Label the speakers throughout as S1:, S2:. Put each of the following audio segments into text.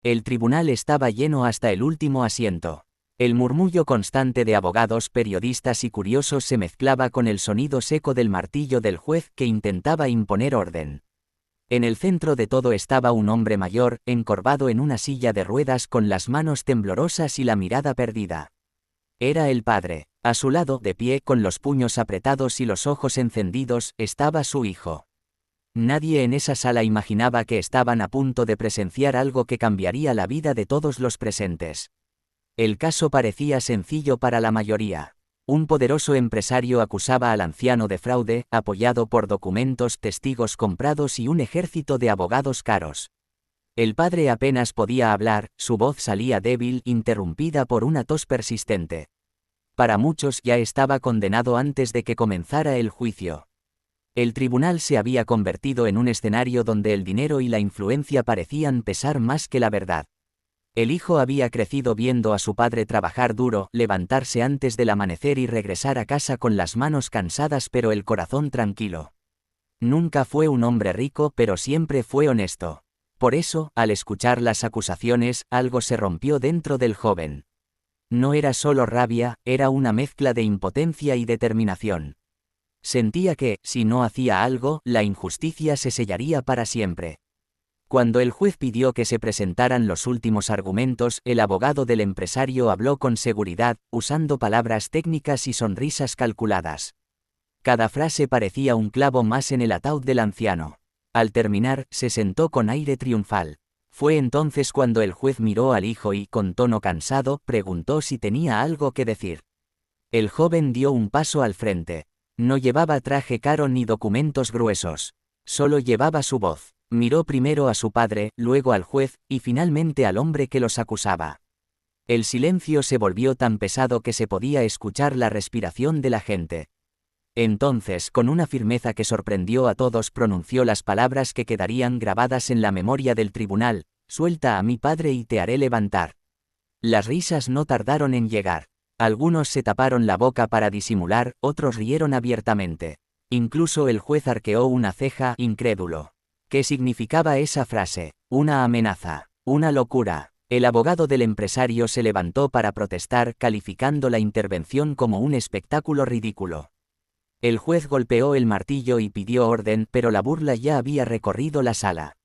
S1: El tribunal estaba lleno hasta el último asiento. El murmullo constante de abogados, periodistas y curiosos se mezclaba con el sonido seco del martillo del juez que intentaba imponer orden. En el centro de todo estaba un hombre mayor, encorvado en una silla de ruedas con las manos temblorosas y la mirada perdida. Era el padre. A su lado, de pie, con los puños apretados y los ojos encendidos, estaba su hijo. Nadie en esa sala imaginaba que estaban a punto de presenciar algo que cambiaría la vida de todos los presentes. El caso parecía sencillo para la mayoría. Un poderoso empresario acusaba al anciano de fraude, apoyado por documentos, testigos comprados y un ejército de abogados caros. El padre apenas podía hablar, su voz salía débil, interrumpida por una tos persistente. Para muchos ya estaba condenado antes de que comenzara el juicio. El tribunal se había convertido en un escenario donde el dinero y la influencia parecían pesar más que la verdad. El hijo había crecido viendo a su padre trabajar duro, levantarse antes del amanecer y regresar a casa con las manos cansadas pero el corazón tranquilo. Nunca fue un hombre rico, pero siempre fue honesto. Por eso, al escuchar las acusaciones, algo se rompió dentro del joven. No era solo rabia, era una mezcla de impotencia y determinación. Sentía que, si no hacía algo, la injusticia se sellaría para siempre. Cuando el juez pidió que se presentaran los últimos argumentos, el abogado del empresario habló con seguridad, usando palabras técnicas y sonrisas calculadas. Cada frase parecía un clavo más en el ataúd del anciano. Al terminar, se sentó con aire triunfal. Fue entonces cuando el juez miró al hijo y, con tono cansado, preguntó si tenía algo que decir. El joven dio un paso al frente. No llevaba traje caro ni documentos gruesos. Solo llevaba su voz. Miró primero a su padre, luego al juez, y finalmente al hombre que los acusaba. El silencio se volvió tan pesado que se podía escuchar la respiración de la gente. Entonces, con una firmeza que sorprendió a todos, pronunció las palabras que quedarían grabadas en la memoria del tribunal: «Suelta a mi padre y te haré levantar». Las risas no tardaron en llegar. Algunos se taparon la boca para disimular, otros rieron abiertamente. Incluso el juez arqueó una ceja, incrédulo. ¿Qué significaba esa frase? ¿Una amenaza? ¿Una locura? El abogado del empresario se levantó para protestar, calificando la intervención como un espectáculo ridículo. El juez golpeó el martillo y pidió orden, pero la burla ya había recorrido la sala.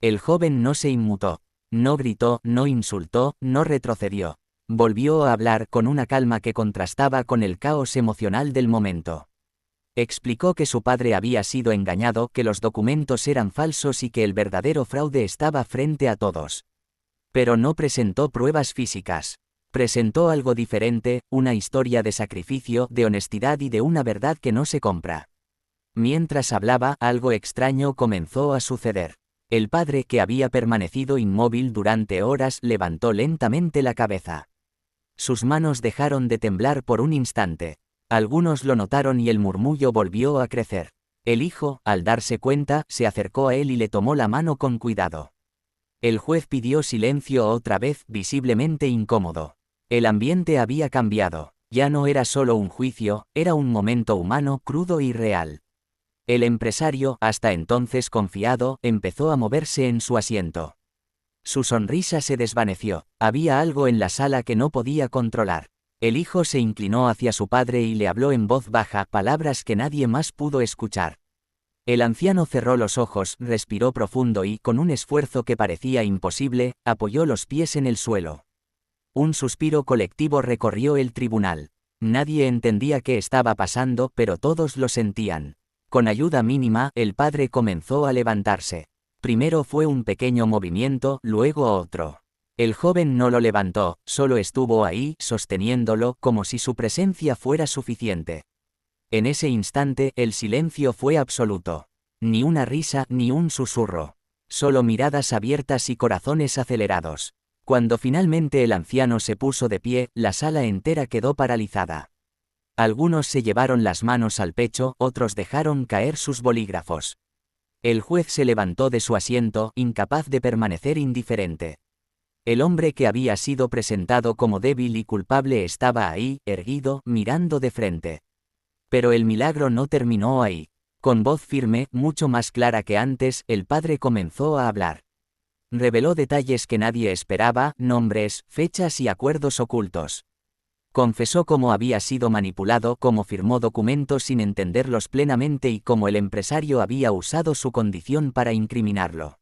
S1: El joven no se inmutó. No gritó, no insultó, no retrocedió. Volvió a hablar con una calma que contrastaba con el caos emocional del momento. Explicó que su padre había sido engañado, que los documentos eran falsos y que el verdadero fraude estaba frente a todos. Pero no presentó pruebas físicas. Presentó algo diferente, una historia de sacrificio, de honestidad y de una verdad que no se compra. Mientras hablaba, algo extraño comenzó a suceder. El padre, que había permanecido inmóvil durante horas, levantó lentamente la cabeza. Sus manos dejaron de temblar por un instante. Algunos lo notaron y el murmullo volvió a crecer. El hijo, al darse cuenta, se acercó a él y le tomó la mano con cuidado. El juez pidió silencio otra vez, visiblemente incómodo. El ambiente había cambiado. Ya no era solo un juicio, era un momento humano, crudo y real. El empresario, hasta entonces confiado, empezó a moverse en su asiento. Su sonrisa se desvaneció. Había algo en la sala que no podía controlar. El hijo se inclinó hacia su padre y le habló en voz baja, palabras que nadie más pudo escuchar. El anciano cerró los ojos, respiró profundo y, con un esfuerzo que parecía imposible, apoyó los pies en el suelo. Un suspiro colectivo recorrió el tribunal. Nadie entendía qué estaba pasando, pero todos lo sentían. Con ayuda mínima, el padre comenzó a levantarse. Primero fue un pequeño movimiento, luego otro. El joven no lo levantó, solo estuvo ahí, sosteniéndolo, como si su presencia fuera suficiente. En ese instante, el silencio fue absoluto. Ni una risa, ni un susurro. Solo miradas abiertas y corazones acelerados. Cuando finalmente el anciano se puso de pie, la sala entera quedó paralizada. Algunos se llevaron las manos al pecho, otros dejaron caer sus bolígrafos. El juez se levantó de su asiento, incapaz de permanecer indiferente. El hombre que había sido presentado como débil y culpable estaba ahí, erguido, mirando de frente. Pero el milagro no terminó ahí. Con voz firme, mucho más clara que antes, el padre comenzó a hablar. Reveló detalles que nadie esperaba, nombres, fechas y acuerdos ocultos. Confesó cómo había sido manipulado, cómo firmó documentos sin entenderlos plenamente y cómo el empresario había usado su condición para incriminarlo.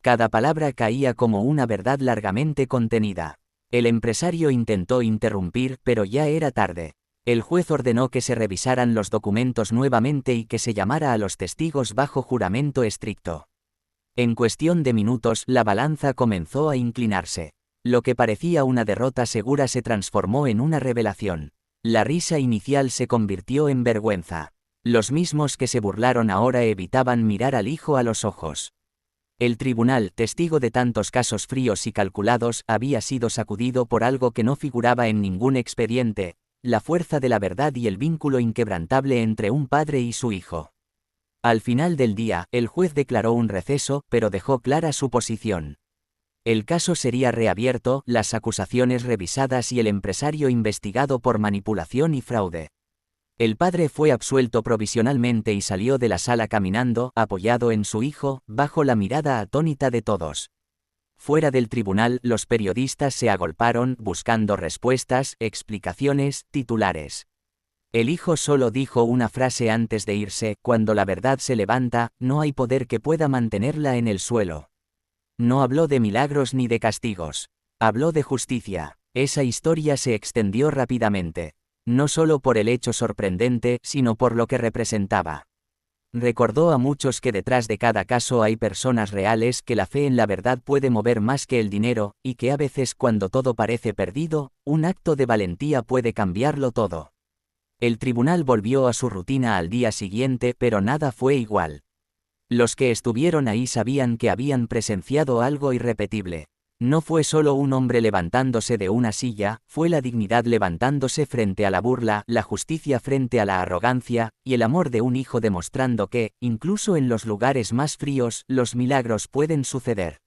S1: Cada palabra caía como una verdad largamente contenida. El empresario intentó interrumpir, pero ya era tarde. El juez ordenó que se revisaran los documentos nuevamente y que se llamara a los testigos bajo juramento estricto. En cuestión de minutos, la balanza comenzó a inclinarse. Lo que parecía una derrota segura se transformó en una revelación. La risa inicial se convirtió en vergüenza. Los mismos que se burlaron ahora evitaban mirar al hijo a los ojos. El tribunal, testigo de tantos casos fríos y calculados, había sido sacudido por algo que no figuraba en ningún expediente: la fuerza de la verdad y el vínculo inquebrantable entre un padre y su hijo. Al final del día, el juez declaró un receso, pero dejó clara su posición. El caso sería reabierto, las acusaciones revisadas y el empresario investigado por manipulación y fraude. El padre fue absuelto provisionalmente y salió de la sala caminando, apoyado en su hijo, bajo la mirada atónita de todos. Fuera del tribunal, los periodistas se agolparon, buscando respuestas, explicaciones, titulares. El hijo solo dijo una frase antes de irse: cuando la verdad se levanta, no hay poder que pueda mantenerla en el suelo. No habló de milagros ni de castigos. Habló de justicia. Esa historia se extendió rápidamente. No solo por el hecho sorprendente, sino por lo que representaba. Recordó a muchos que detrás de cada caso hay personas reales, que la fe en la verdad puede mover más que el dinero, y que a veces, cuando todo parece perdido, un acto de valentía puede cambiarlo todo. El tribunal volvió a su rutina al día siguiente, pero nada fue igual. Los que estuvieron ahí sabían que habían presenciado algo irrepetible. No fue solo un hombre levantándose de una silla, fue la dignidad levantándose frente a la burla, la justicia frente a la arrogancia, y el amor de un hijo demostrando que, incluso en los lugares más fríos, los milagros pueden suceder.